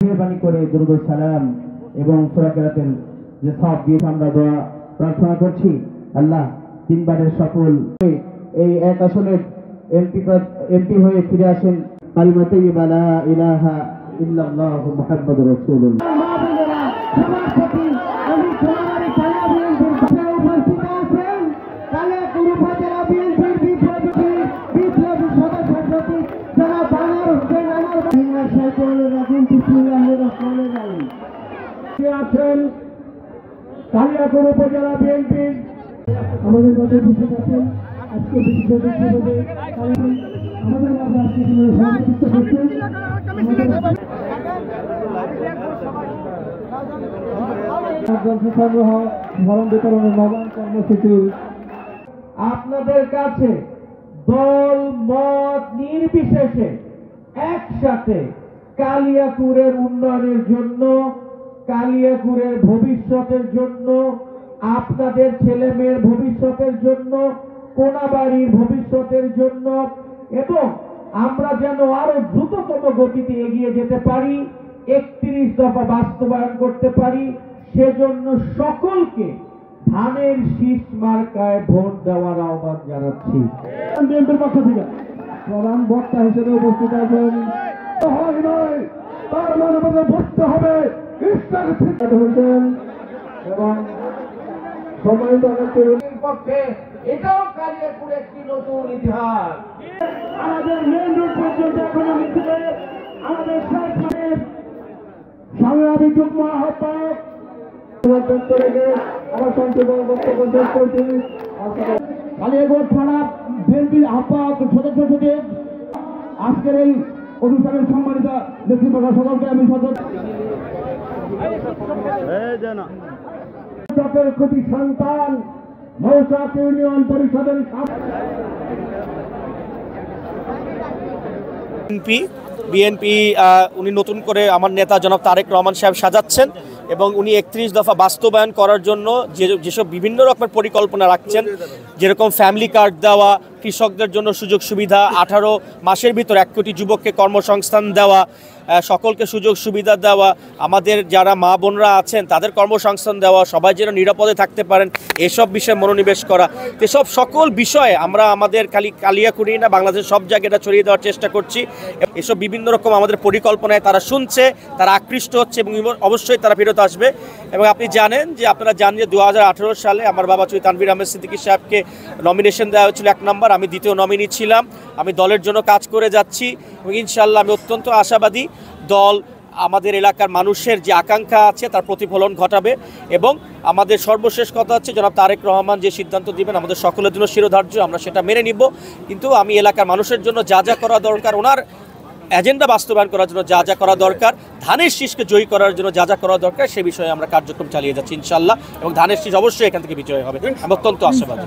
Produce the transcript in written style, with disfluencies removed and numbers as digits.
মেহরবানি করে দুরূদ ও সালাম এবং সূরা কেরাতের যে সওয়াব দিয়ে আমরা দোয়া প্রার্থনা করছি। আল্লাহ তিনবারের সফল এই এক আসনের এমপি হয়ে ফিরে আসেন কালিমা তাইয়্যিবা লা ইলাহা ইল্লাল্লাহ মুহাম্মাদুর রাসূলুল্লাহ। আছেন কালিয়াকৈর উপজেলা বিএনপির আমাদের কাছে বিশেষ আছেন আজকে বিশেষ আমাদের মাঝে আজকে সভাপতিত্ব করছেন সংগ্রহ ভরণ বিতরণের নবায়ন কর্মসূচি। আপনাদের কাছে দল মত নির্বিশেষে একসাথে কালিয়াকৈরের উন্নয়নের জন্য, কালিয়াকৈরের ভবিষ্যতের জন্য, আপনাদের ছেলে মেয়ের ভবিষ্যতের জন্য, কোনাবাড়ির ভবিষ্যতের জন্য এবং আমরা যেন আরো দ্রুততম গতিতে এগিয়ে যেতে পারি, 31 দফা বাস্তবায়ন করতে পারি, সেজন্য সকলকে ধানের শীষ মার্কায় ভোট দেওয়ার আহ্বান জানাচ্ছি। বিএনপির পক্ষ থেকে প্রধান বক্তা হিসেবে উপস্থিত আছেন তার মনে বুঝতে হবে এবং সময় পক্ষে এটাও কালিয়াকৈর একটি নতুন ইতিহাস। আমাদের মেন রোড পর্যন্ত এখনো মিছিলে আমাদের সংগ্রামী যুগ্ম আহ্বায়ক আমার সংক্ষেপে বক্তব্য শেষ করছি। কালিয়াকৈর থানা বিএনপির আহ্বায়ক সদস্য সচিব আজকের এই অনুষ্ঠানের সম্মানিত নেতৃবৃন্দ সকলকে আমি চকের ক্ষতি সন্তান মৌচাক ইউনিয়ন পরিষদের বিএনপি উনি নতুন করে আমার নেতা জনাব তারেক রহমান সাহেব সাজাচ্ছেন এবং উনি 31 দফা বাস্তবায়ন করার জন্য যেসব বিভিন্ন রকমের পরিকল্পনা রাখছেন, যেরকম ফ্যামিলি কার্ড দেওয়া, কৃষকদের জন্য সুযোগ সুবিধা, 18 মাসের ভিতর 1 কোটি যুবককে কর্মসংস্থান দেওয়া, সকলকে সুযোগ সুবিধা দেওয়া, আমাদের যারা মা বোনরা আছেন তাদের কর্মসংস্থান দেওয়া, সবাই যেন নিরাপদে থাকতে পারেন এসব বিষয়ে মনোনিবেশ করা, এসব সকল বিষয়ে আমরা আমাদের কালিয়াকৈরই না বাংলাদেশের সব জায়গায় এটা ছড়িয়ে দেওয়ার চেষ্টা করছি। এসব বিভিন্ন রকম আমাদের পরিকল্পনায় তারা শুনছে, তারা আকৃষ্ট হচ্ছে এবং অবশ্যই তারা ফেরত আসবে। এবং আপনি জানেন যে আপনারা জানেন যে 2018 সালে আমার বাবা চৌধুরী তানভীর আহমেদ সিদ্দিকী সাহেবকে নমিনেশন দেওয়া হয়েছিল 1 নম্বর, আমি দ্বিতীয় নমিনি ছিলাম। আমি দলের জন্য কাজ করে যাচ্ছি এবং ইনশাআল্লাহ আমি অত্যন্ত আশাবাদী দল আমাদের এলাকার মানুষের যে আকাঙ্ক্ষা আছে তার প্রতিফলন ঘটাবে। এবং আমাদের সর্বশেষ কথা হচ্ছে জনাব তারেক রহমান যে সিদ্ধান্ত দিবেন আমাদের সকলের জন্য শিরোধার্য, আমরা সেটা মেনে নিব। কিন্তু আমি এলাকার মানুষের জন্য যা যা করা দরকার, ওনার এজেন্ডা বাস্তবায়ন করার জন্য যা যা করা দরকার, ধানের শীষকে জয়ী করার জন্য যা যা করা দরকার সে বিষয়ে আমরা কার্যক্রম চালিয়ে যাচ্ছি ইনশাআল্লাহ। এবং ধানের শীষ অবশ্যই এখান থেকে বিজয় হবে, আমি অত্যন্ত আশাবাদী।